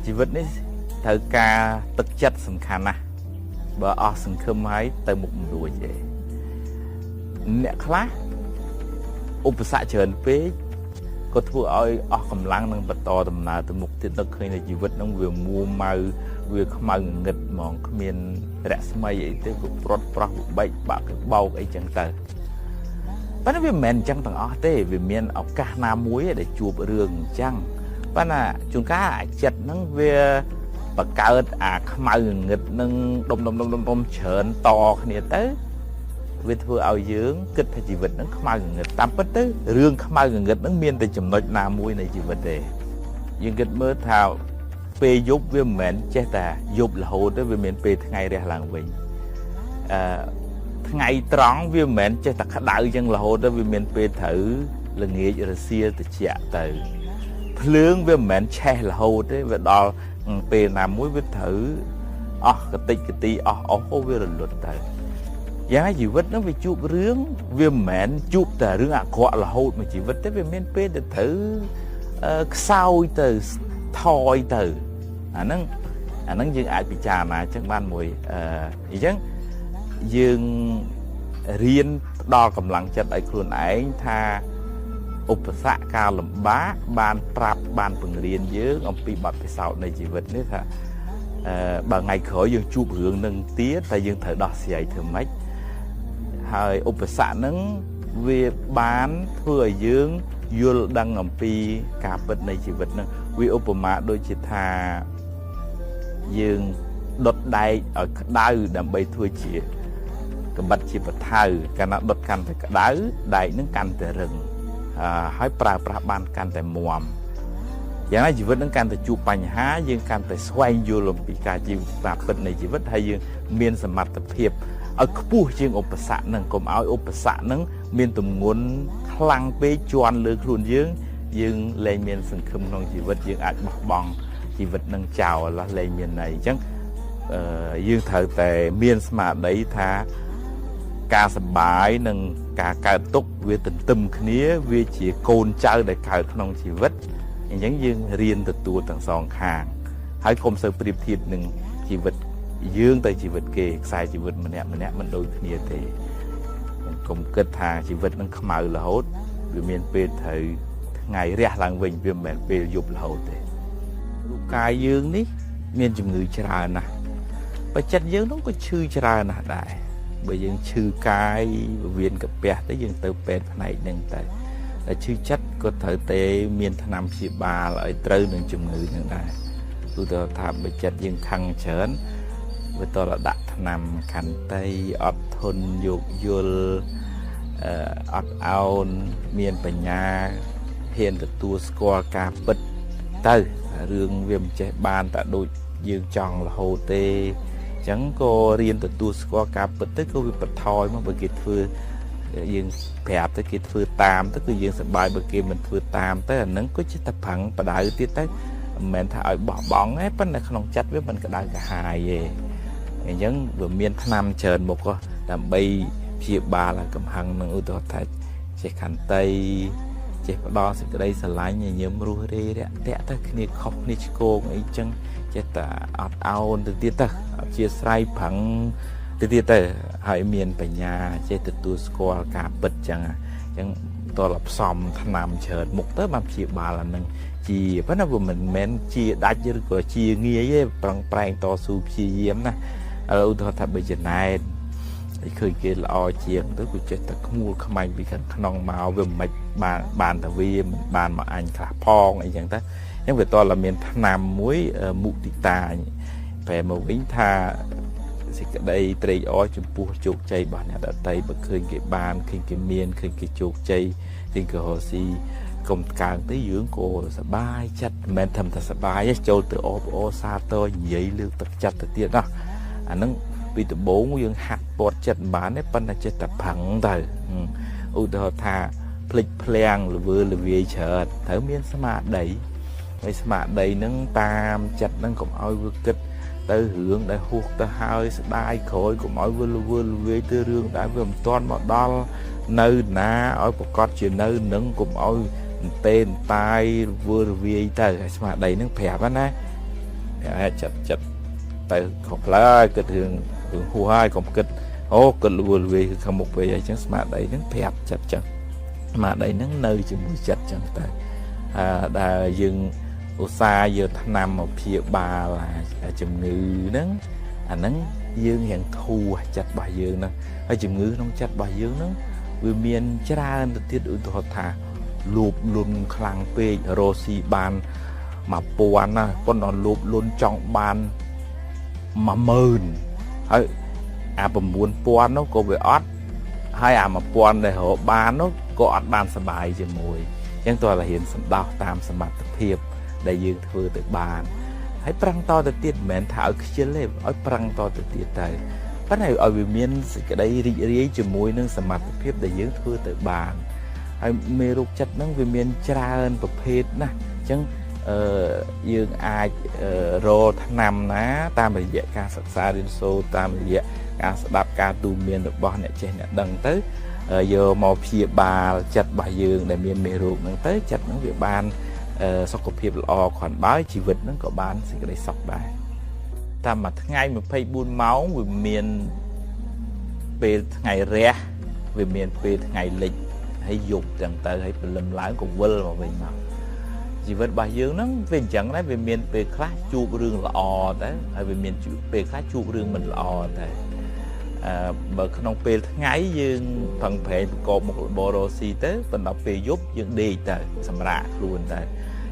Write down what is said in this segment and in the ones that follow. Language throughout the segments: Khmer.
ជីវិតនេះត្រូវការទឹកចិត្តសំខាន់ណាស់បើអស់សង្ឃឹមហើយទៅមុខមិនរួចទេអ្នកខ្លះឧបសគ្គច្រើនពេកក៏ធ្វើឲ្យអស់កម្លាំងនឹងបន្តដំណើរទៅមុខទៀតដល់ឃើញថាជីវិតនឹងវាមួម៉ៅវាខ្មៅងងឹតហ្មងគ្មានរស្មីអីទេក៏ប្រត់ប្រោះបែកបាក់បោកអីចឹងទៅប៉ុន្តែវាមិនមែនអញ្ចឹងទាំងអស់ទេវាមានឱកាសណាមួយដែលជួបរឿងអញ្ចឹងប៉ុន្តែជួនកាលអាចិត្តហ្នឹងវាបង្កើតអាខ្មៅងងឹតនឹងដុំច្រើនតគ្នាទៅវាធ្វើឲ្យយើងគិតថាជីវិតហ្នឹងខ្មៅងងឹតតាមពិតទៅរឿងខ្មៅងងឹតហ្នឹងមានតែចំណុចណាមួយនៃជីវិតទេយើងគិតមើលថាពេលយប់វាមិនមែនចេះតែយប់រហូតទេវាមានពេលថ្ងៃរះឡើងវិញថ្ងៃត្រង់វាមិនមែនចេះតែក្តៅចឹងរហូតទេវាមានពេលត្រូវល្ងាចរសៀលត្រជាក់ទៅភ្លើងវាមិនមែនឆេះរហូតទេវាដល់ពេលណាមួយវាត្រូវអស់កតិចកទីអស់វារលត់ទៅយ៉ាងណាជីវិតហ្នឹងវាជួបរឿងវាមិនមែនជួបតែរឿងអាក្រក់រហូតមួយជីវិតទេវាមានពេលទៅត្រូវខ្សោយទៅថយទៅអាហ្នឹងយើងអាចពិចារណាចឹងបានមួយអញ្ចឹងយើងរៀនផ្ដល់កម្លាំងចិត្តឲ្យខ្លួនឯងថាឧបសគ្គការលំបាកបានប្រាប់បានបង្រៀនយើងអំពីបទពិសោធន៍នៃជីវិតនេះថាបើថ្ងៃក្រោយយើងជួបរឿងនឹងទៀតតែយើងត្រូវដោះស្រាយធ្វើម៉េចហើយឧបសគ្គហ្នឹងវាបានធ្វើឲ្យយើងយល់ដឹងអំពីការពិតនៃជីវិតហ្នឹងវាឧបមាដូចជាថាយើងដុតដែកឲ្យក្តៅដើម្បីធ្វើជាកបិតជាបថៅកាលណាដុតកាន់តែក្តៅដែកហ្នឹងកាន់តែរឹងហើយប្រើប្រាស់បានកាន់តែមាំយ៉ាងណាជីវិតនឹងកាន់តែជួបបញ្ហាយើងកាន់តែស្វែងយល់អំពីការជីវភាពពិតនៃជីវិតហើយយើងមានសមត្ថភាពឲ្យខ្ពស់ជាងឧបសគ្គហ្នឹងកុំឲ្យឧបសគ្គហ្នឹងមានទម្ងន់ខ្លាំងពេកជាន់លើខ្លួនយើងលែងមានសង្ឃឹមក្នុងជីវិតយើងអាចបោះបង់ជីវិតនឹងចោលលែងមានន័យអញ្ចឹងយើងត្រូវតែមានស្មារតីថាការសប្បាយនិងការកើតទុក្ខវាទន្ទឹមគ្នាវាជាកូនចៅដែលកើតក្នុងជីវិតអញ្ចឹងយើងរៀនទទួលទាំងសងខាងហើយកុំសូវប្រៀបធៀបនឹងជីវិតយើងទៅជីវិតគេខ្សែជីវិតម្នាក់មិនដូចគ្នាទេកុំគិតថាជីវិតនឹងខ្មៅរហូតវាមានពេលត្រូវថ្ងៃរះឡើងវិញវាមិនមែនពេលយប់រហូតទេរូបកាយយើងនេះមានជំងឺច្រើនណាស់បើចិត្តយើងនោះក៏ឈឺច្រើនណាស់ដែរបើយើងឈឺកាយវិញ្ញាណកាពះទៅយើងទៅពេទ្យផ្នែកហ្នឹងទៅតែឈឺចិត្តក៏ត្រូវតែមានថ្នាំព្យាបាលឲ្យត្រូវនឹងជំងឺហ្នឹងដែរគឺថាបើចិត្តយើងខឹងច្រើនវាតរដាក់ថ្នាំខន្តីអត់ធន់យោគយល់អត់អោនមានបញ្ញាហ៊ានទទួលស្គាល់ការពិតទៅរឿងវាមិនចេះបានតែដូចយើងចង់រហូតទេអញ្ចឹងក៏រៀនទទួលស្គាល់ការពិតទៅក៏វាបន្ថយមកបើគេធ្វើយើងប្រាប់ទៅគេធ្វើតាមទៅគឺយើងសប្បាយបើគេមិនធ្វើតាមទៅអាហ្នឹងក៏ជាតែប្រឹងបដៅទៀតទៅមិនមែនថាឲ្យបោះបង់ទេប៉ុន្តែក្នុងចិត្តវាមិនក្តៅក្រហាយទេអញ្ចឹងវាមានថ្នាំច្រើនមុខដើម្បីព្យាបាលកំហឹងនឹងឧទាហរណ៍ថាចេះខន្តីចេះផ្ដល់សេចក្តីស្រឡាញ់ញញឹមរស់រាយរាក់ទាក់ទៅគ្នាខុសគ្នាឆ្គងអីចឹងចេះតែអត់អោនទៅទៀតទៅអធិស្ស្រ័យប្រឹងទៅទៀតទៅហើយមានបញ្ញាចេះទទួលស្គាល់ការពិតចឹងតលផ្សំថ្នាំច្រើនមុខទៅបានព្យាបាលអានឹងជាប៉ុន្តែវាមិនមែនជាដាច់ឬក៏ជាងាយទេប្រឹងប្រែងតស៊ូព្យាយាមណាឧទាហរណ៍ថាបើចំណែនហើយឃើញគេល្អជាងទៅគឺចេះតែខ្មួលខ្មាញ់ពីខាងក្នុងមកវាមិនបានតែវាមិនបានមកអញខ្លះផងអីចឹងទៅអញ្ចឹងវាតលមានថ្នាំមួយមុទិតាប្រែមកវិញថាសេចក្តីត្រេកអរចំពោះជោគជ័យរបស់អ្នកដទៃបើឃើញគេបានឃើញគេមានឃើញគេជោគជ័យឃើញគេរស់ស៊ីកុំកើងទៅយើងក៏សប្បាយចិត្តមិនមែនធម្មតាសប្បាយទេចូលទៅអបអរសាទរនិយាយលើកទឹកចិត្តទៅទៀតណាអាហ្នឹងពីដំបូងយើងហាត់ពត់ចិត្តមិនបានទេប៉ុន្តែចិត្តតែប្រឹងទៅឧទាហរណ៍ថាភ្លេចភ្លាំងល្វើល្វាយច្រើនត្រូវមានស្មារតីហើយស្មារតីហ្នឹងតាមចិត្តហ្នឹងកុំឲ្យវាគិតទៅរឿងដែលហួសទៅហើយស្ដាយក្រោយកុំឲ្យវាល្វើល្វាយទៅរឿងដែលវាមិនទាន់មកដល់នៅណាឲ្យប្រកាសជានៅនឹងកុំឲ្យតែនតាយល្វើល្វាយទៅហើយស្មារតីហ្នឹងប្រាប់ណា chặt tại học lá cái thường hùa hai còn kịch cái lùa về không một về chẳng mà đấy nó phép chặt mà đây nó nơi chỉ mùi chặt chẳng tại đã dừng xa giờ tháng năm một phía ba là chừng ngư đó nó dương hiện thu chặt bài dương nè hay chừng ngư nó chặt bài dương nó vì miền ra tiết đối thủ thà lụp luôn khang pe rosi ban mà buồn na con nó lụp luôn trong ban mà mờn hay bầm buồn buồn nó có về ót hay mà buồn để họ ban nó có ót ban sờ bài chỉ mùi nhưng tôi là hiện sầm đau tam sầm mặt thực hiệp đại dương thưa từ bàn hãy prang to từ tiết mền thảo kia lên ở prang to từ tiết này cái này ở miền cái đây ri chỉ mùi nâng sầm mặt thực hiệp đại dương thưa từ bàn hay mê rục chặt nâng về miền tràn bậc phết nè chẳng dương ai rô tháng năm ná tam bị dạy ca sạch xa đến số tam bị dạy ca đạp ca tu miền được bọn này trên đằng tới giờ màu phía bà chặt bà dương để miền mê rục nâng tới chặt những việc ban sọc cục hiệp lò khoản báo chỉ vật nó có bán thì cái đấy sọc bài ta mà ngày mà phải buôn máu về miền về ngày rẻ về miền về ngày lịch hay dục chẳng tới hay lâm lái của vơ mà về nào chỉ vật bà dương nó về chẳng đấy về miền về khác chu rương là o đấy hay về miền về khác chu rương mình là o đấy mà không về ngày dương phần thể có một bộ đồ xì tới phần đọc về giúp dương đi tới sầm rạ luôn đấy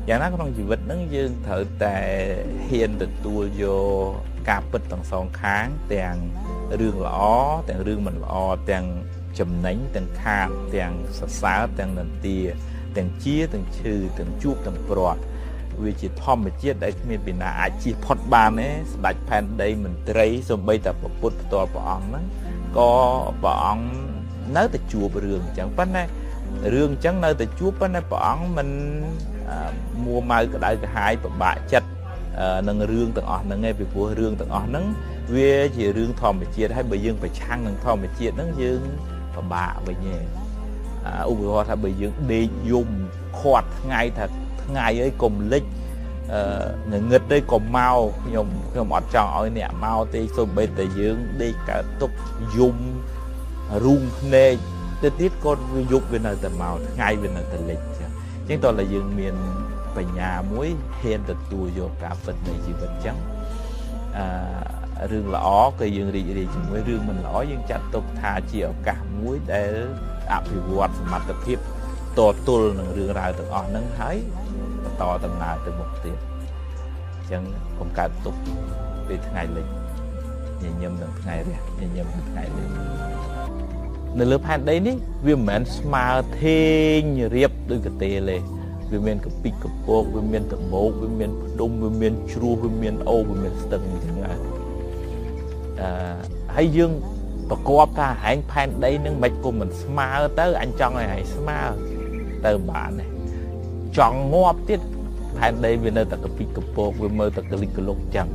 và nó không chỉ vật nó dương thở tại hiện được tua vô cặp bịch tầng song kháng tiền rương lõ tiền rương mình lõ tiền chầm nánh tiền kham tiền sạt sá tiền nền tia tiền chia tiền chư tiền chuột tiền bọt vì chỉ thom mà chia đấy miền biển nào chỉ phật bàn ấy đặt pan đây mình thấy rồi bây giờ một phút to bọn nó có bọn nói từ chùa rương chẳng phải này rương chẳng nơi từ chùa phải này bọn mình mua mai cái đại cái hai bạ chặt nâng rương từng ở nâng nghe về của rương từng ở nâng về chỉ rương thom mà chia hay bởi dương phải trang nâng thom mà chia nâng dương và bạ vậy nhỉ họ thay bởi dương để dùng khoát ngay thật ngày ấy cùng lịch người nghịch đây còn mau nhom ọt tròn ở nè mau thì tôi bây giờ dương đi cả tục dùng rung nè tới tiết con dục bên này từ màu ngay bên này từ lịch chúng tôi là dương miền về nhà muối hiện được tua vô cả phần này chỉ vật trắng rương lõ cái dương đi chỉ mới rương mình lõ dương chặt tục thà chiều cả muối để áp dụng vật mặt tập hiệp to tull rương ra từ ở nâng hái to tầm nào từ một tiền chẳng không cả tục về ngày lịch nhìn nhầm được ngày đấy nhìn nhầm được ngày lịch nơi lớp hai đấy ní vì mình smart thiên riệp từ cái tê lệ vì mình cái pick cái bột vì mình cái bột vì mình đông vì mình chua vì mình ô vì mình từng chẳng hạn hay dương và co ta hãy pan đấy nâng mạch của mình smart tới anh chọn này hãy smart từ bạn này chọn ngóp tiết pan đây vì nơi ta cái pick cái bột vì mơ ta cái lịch cái lục chẳng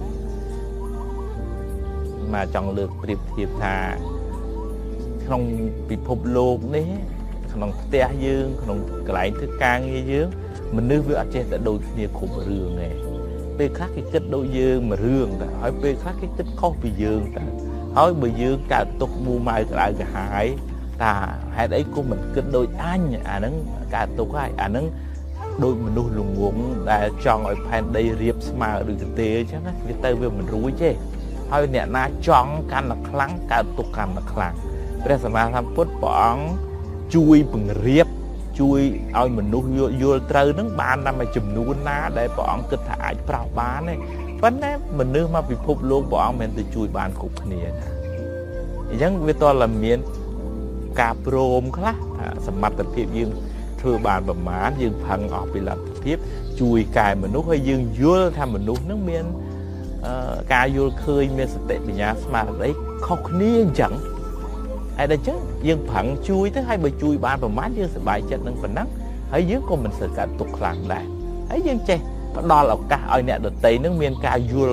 mà chọn lược điệp thiệp thà không bị phục lộn đấy không té dương không lại thứ càng như dương mình đưa với ở trên đã đôi khi khủng rương này về khác cái kết đôi dương mà rương ta hỏi về khác cái kết khó bị dương ta hỏi bị dương cả tục mua mai lại cả hai ta hai đấy của mình kết đôi anh nắng cả tục hai nắng đôi mình nuôi lùng ngủng đã chọn ở pan đây riệp mà được tê chứ nó cái tay về mình rúi chứ hỏi nè na chọn can là khăng cả tục can là khăng bây giờ mà làm phút bọn chui bằng riệp chui ao mình nuôi vô trời nó ban năm mà chùm nuôi ná để bọn kịch thải vào bán này vấn đề mình đưa mà bị phục luôn bọn mình từ chui ban cục này giống với tôi là miền cà prom khác sầm mặt tập hiệp dương thưa bàn và má dương phăng ở bị làm tập hiệp chui cài mình nuôi hơi dương vô tham mình nuôi nước miền cà vô khơi miền tệ bị nhà mà đấy không niên chẳng ai đây chứ dương phẳng chui tới hai bờ chui bàn và má dương sẽ bài chân nâng phần nắng hãy dưới con mình sẽ cả tục làng này hãy dương che đo là cả ai nè được tây nước miền cà vô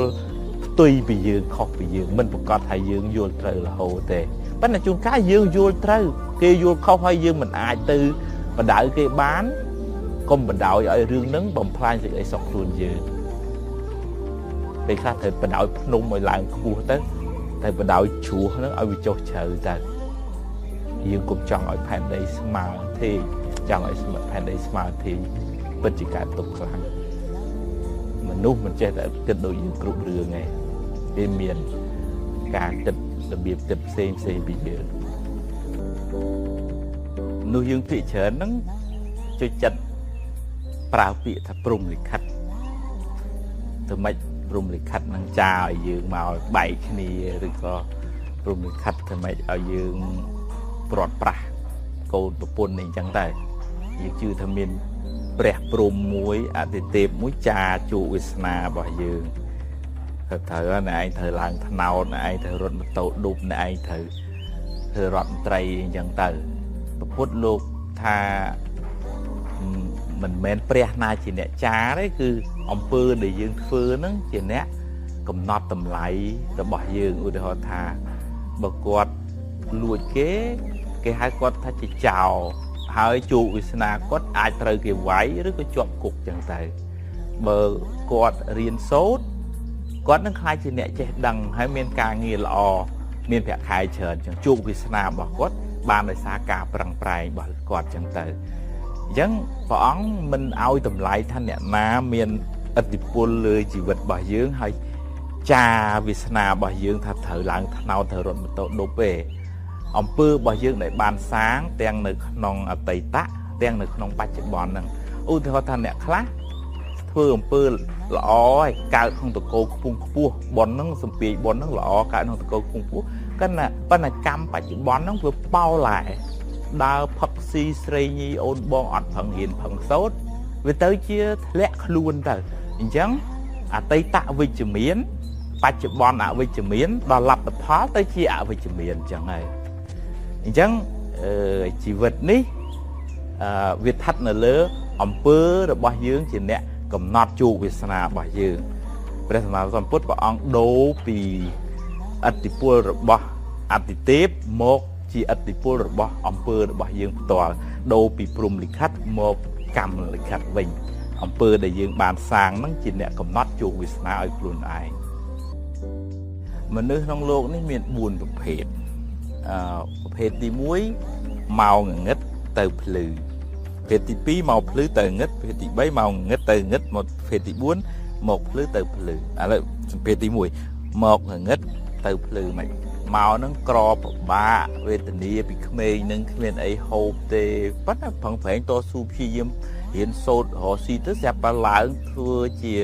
tùy bị dương không bị dương mình phải có thầy dương vô trời là hồ tề bắt là chung cá dương vô trời kia vô không hay dương mình ai tư và đợi cái bán con mình đào ở rương nắng bồng phai thì lại sọc luôn dương ពេលខ្លះត្រូវបដោយភ្នំឲ្យឡើងខ្ពស់ទៅតែបដោយជ្រោះហ្នឹងឲ្យវាចុះជ្រៅទៅយើងកុំចង់ឲ្យផែនដីស្មើទេចង់ឲ្យផែនដីស្មើទេពិតជាកើតទុកខ្លាំងមនុស្សមិនចេះតែគិតដូចយើងគ្រប់រឿងទេវាមានការគិតរបៀបគិតផ្សេងពីយើងនោះយើងភាគច្រើនហ្នឹងជួយចិត្តប្រើពាក្យថាព្រំលិខិតទៅមិនព្រំលិខិតនឹងចាឲ្យយើងមកបែកគ្នាឬក៏ព្រំលិខិតទៅមិនឲ្យយើងព្រាត់ប្រាសកូនប្រពន្ធនេះអញ្ចឹងតែយើងជឿថាមានព្រះព្រំមួយអតិទេពមួយចាជោគវាសនារបស់យើងត្រូវណែឯងត្រូវឡើងថ្នោតណែឯងត្រូវរត់ម៉ូតូឌុបណែឯងត្រូវធ្វើរដ្ឋមន្ត្រីអញ្ចឹងទៅពុទ្ធលោកថាមិនមែនព្រះណាជាអ្នកចាទេគឺអំពើដែលយើងធ្វើហ្នឹងជាអ្នកកំណត់តម្លៃរបស់យើងឧទាហរណ៍ថាបើគាត់លួចគេហៅគាត់ថាជាចោរហើយជោគវាសនាគាត់អាចត្រូវគេវាយឬក៏ជាប់គុកចឹងទៅបើគាត់រៀនសូត្រគាត់នឹងខ្លាចជាអ្នកចេះដឹងហើយមានការងារល្អមានប្រាក់ខែច្រើនចឹងជោគវាសនារបស់គាត់បានដោយសារការប្រឹងប្រែងរបស់គាត់ចឹងទៅអញ្ចឹងព្រះអង្គមិនឲ្យតម្លៃថាអ្នកណាមានឥទ្ធិពលលើជីវិតរបស់យើងហើយចាវាសនារបស់យើងថាត្រូវឡើងថ្នោតត្រូវរត់ម៉ូតូឌុបទេអំពើរបស់យើងដែលបានសាងទាំងនៅក្នុងអតីតទាំងនៅក្នុងបច្ចុប្បន្នហ្នឹងឧទាហរណ៍ថាអ្នកខ្លះធ្វើអំពើល្អហើយកើតក្នុងតកោខ្ពង់ខ្ពស់ប៉ុនហ្នឹងសំពីប៉ុនហ្នឹងល្អកើតក្នុងតកោខ្ពង់ខ្ពស់ប៉ុន្តែកម្មបច្ចុប្បន្នហ្នឹងវាបោឡែដើរផឹកស៊ីស្រីញីអូនបងអត់ប្រឹងរៀនប្រឹងសូត្រវាទៅជាធ្លាក់ខ្លួនទៅអញ្ចឹងអតីតវិជ្ជមានបច្ចុប្បន្នអវិជ្ជមានដល់លទ្ធផលទៅជាអវិជ្ជមានអញ្ចឹងហើយអញ្ចឹងជីវិតនេះវាស្ថិតនៅលើអំពើរបស់យើងជាអ្នកកំណត់ជោគវាសនារបស់យើងព្រះសម្មាសម្ពុទ្ធព្រះអង្គដូរពីឥទ្ធិពលរបស់អតិទេពមកជាឥទ្ធិពលរបស់អំពើរបស់យើងផ្ទាល់ដូរពីព្រំលិខិតមកកម្មលិខិតវិញអំពើដែលយើងបានសាងហ្នឹងជាអ្នកកំណត់ជោគវាសនាឲ្យខ្លួនឯងមនុស្សក្នុងโลกនេះមាន4ប្រភេទប្រភេទទី1មកងងឹតទៅភ្លឺប្រភេទទី2មកភ្លឺទៅងឹតប្រភេទទី3មកងឹតទៅងឹតមកប្រភេទទី4មកភ្លឺទៅភ្លឺឥឡូវប្រភេទទី1មកងងឹតទៅភ្លឺមិនមកនឹងក្រពិបាកវេទនាពីក្មេងនឹងគ្មានអីហូបទេប៉ុន្តែប្រឹងប្រែងតស៊ូព្យាយាមរៀនសូត្ររកស៊ីទៅស្រាប់តែឡើងធ្វើជា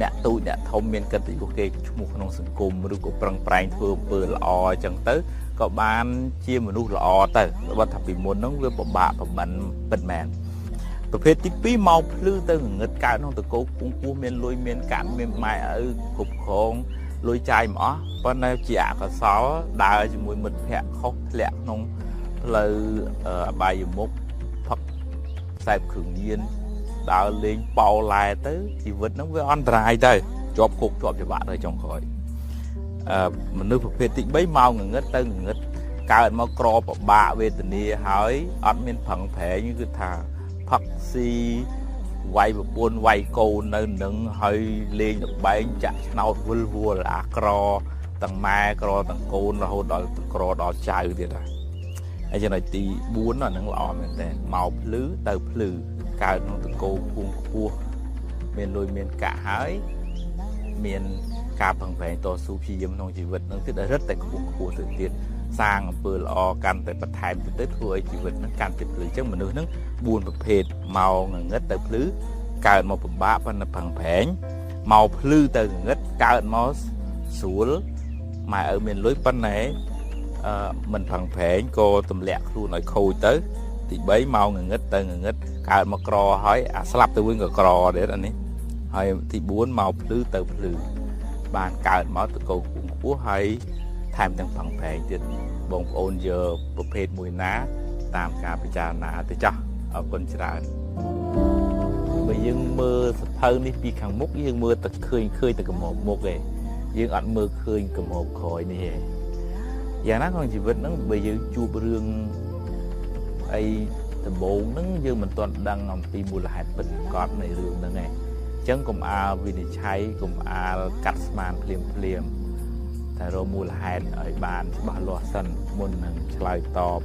អ្នកទូចអ្នកធំមានកិត្តិយសគេឈ្មោះក្នុងសង្គមឬក៏ប្រឹងប្រែងធ្វើអំពើល្អអញ្ចឹងទៅក៏បានជាមនុស្សល្អទៅបើថាពីមុនហ្នឹងវាពិបាកប្រមិនពិតមែនប្រភេទទី2មកភ្លឺទៅងងឹតកើតក្នុងតកោគង់ពោះមានលុយមានកាក់មានម៉ែឪគ្រប់គ្រងលុយចាយមិនអស់ប៉ុន្តែជាអកុសលដើរជាមួយមិត្តភ័ក្តិខុសធ្លាក់ក្នុងផ្លូវអបាយមុខផឹកខ្សែបគ្រឿងញៀនដើរលេងប៉ោឡែទៅជីវិតហ្នឹងវាអន្តរាយទៅជាប់គុកជាប់ច្បាប់ទៅចុងក្រោយមនុស្សប្រភេទទី3មកងងឹតទៅងងឹតកើតមកក្រពិបាកវេទនាហើយអត់មានប្រឹងប្រែងគឺថាផឹកស៊ីវាយប្រពន្ធវាយកូននៅនឹងហើយលេងលបែងចាក់ឆ្នោតវិលវល់អាក្រទាំងម៉ែក្រទាំងកូនរហូតដល់ក្រដល់ចៅទៀតហើយចំណុចទី4ហ្នឹងល្អមែនតើមកភ្លឺទៅភ្លឺកើតក្នុងតកោភូមិខ្ពស់មានលុយមានកាក់ហើយមានការប្រឹងប្រែងតស៊ូព្យាយាមក្នុងជីវិតនឹងទៀតរឹតតែខ្ពស់ទៅទៀតសាងអំពើល្អកាន់តែបន្ថែមទៅធ្វើឲ្យជីវិតនឹងកាន់តែភ្លឺអញ្ចឹងមនុស្សនឹង4ប្រភេទមកងងឹតទៅភ្លឺកើតមកពិបាកប៉ុន្តែប្រឹងប្រែងមកភ្លឺទៅងងឹតកើតមកស្រួលម៉ែឪមានលុយប៉ុន្តែមិនប្រឹងប្រែងក៏ទម្លាក់ខ្លួនឲ្យខូចទៅទី3មកងងឹតទៅងងឹតកើតមកក្រហើយអាស្លាប់ទៅវិញក៏ក្រដែរអានេះហើយទី4មកភ្លឺទៅភ្លឺបានកើតមកតកោខ្ពស់ហើយថែមទាំងប្រឹងប្រែងទៀតបងប្អូនយកប្រភេទមួយណាតាមការពិចារណាទៅចាស់អរគុណច្រើនបើយើងមើលសភៅនេះពីខាងមុខយើងមើលតែឃើញតែកំមុខទេយើងអត់មើលឃើញកំមុខក្រោយនេះទេយ៉ាងណាក្នុងជីវិតហ្នឹងបើយើងជួបរឿងអីដំបូងហ្នឹងយើងមិនទាន់ដឹងអំពីមូលហេតុពិតប្រាកដនៃរឿងហ្នឹងទេ ចឹងកុំអាលវិនិច្ឆ័យកុំអាលកាត់ស្មានភ្លាមតែរកមូលហេតុឲ្យបានច្បាស់លាស់សិនមុននឹងឆ្លើយតប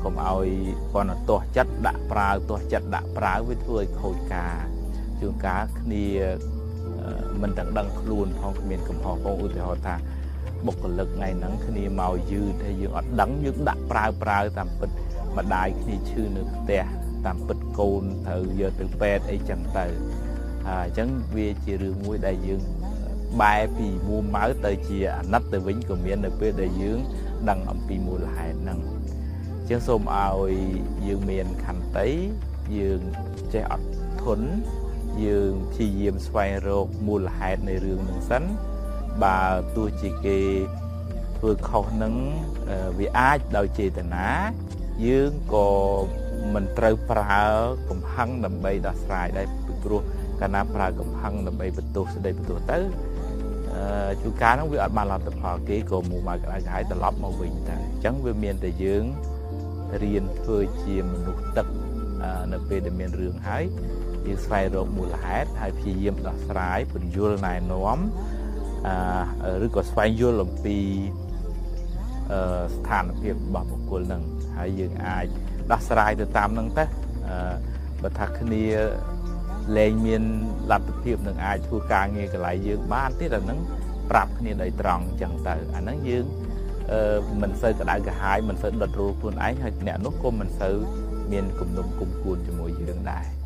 កុំឲ្យគាត់ទាស់ចិត្តដាក់ប្រាវទាស់ចិត្តដាក់ប្រាវវាធ្វើឲ្យខូចការជួនកាលគ្នាមិនទាំងដឹងខ្លួនផងគ្មានកំហុសផងឧទាហរណ៍ថាបុគ្គលិកថ្ងៃហ្នឹងគ្នាមកយឺតហើយយើងអត់ដឹងយើងដាក់ប្រាវតាមពិតម្ដាយគ្នាឈឺនៅផ្ទះតាមពិតកូនត្រូវយកទៅពេទ្យអីចឹងទៅអញ្ចឹងវាជារឿងមួយដែលយើងបែរពីមួម៉ៅទៅជាអាណិតទៅវិញក៏មាននៅពេលដែលយើងដឹងអំពីមូលហេតុហ្នឹងអញ្ចឹងសូមឲ្យយើងមានខន្តីយើងចេះអត់ធន់យើងព្យាយាមស្វែងរកមូលហេតុនៃរឿងហ្នឹងសិនបើទោះជាគេធ្វើខុសហ្នឹងវាអាចដោយចេតនាយើងក៏មិនត្រូវប្រើកំហឹងដើម្បីដោះស្រាយដែរពីព្រោះកាលណាប្រើកំហឹងដើម្បីបន្ទោសស្ដីបន្ទោសទៅជួនកាលហ្នឹងវាអត់បានលទ្ធផលគេក៏មកមកក្តៅក្រហាយត្រឡប់មកវិញទៅអញ្ចឹងវាមានតែយើងរៀនធ្វើជាមនុស្សទឹកនៅពេលដែលមានរឿងហើយយើងស្វែងរកមូលហេតុហើយព្យាយាមដោះស្រាយពន្យល់ណែនាំឬក៏ស្វែងយល់អំពីស្ថានភាពរបស់បុគ្គលហ្នឹងហើយយើងអាចដោះស្រាយទៅតាមហ្នឹងទៅបើថាគ្នាលែងមានលទ្ធភាពនឹងអាចធ្វើការងារកន្លែងយើងបានទៀតអាហ្នឹងប្រាប់គ្នាដោយត្រង់អញ្ចឹងទៅអាហ្នឹងយើងមិនសូវក្តៅក្រហាយមិនសូវដុតរោខ្លួនឯងហើយអ្នកនោះក៏មិនសូវមានគំនុំគុំគួនជាមួយយើងដែរ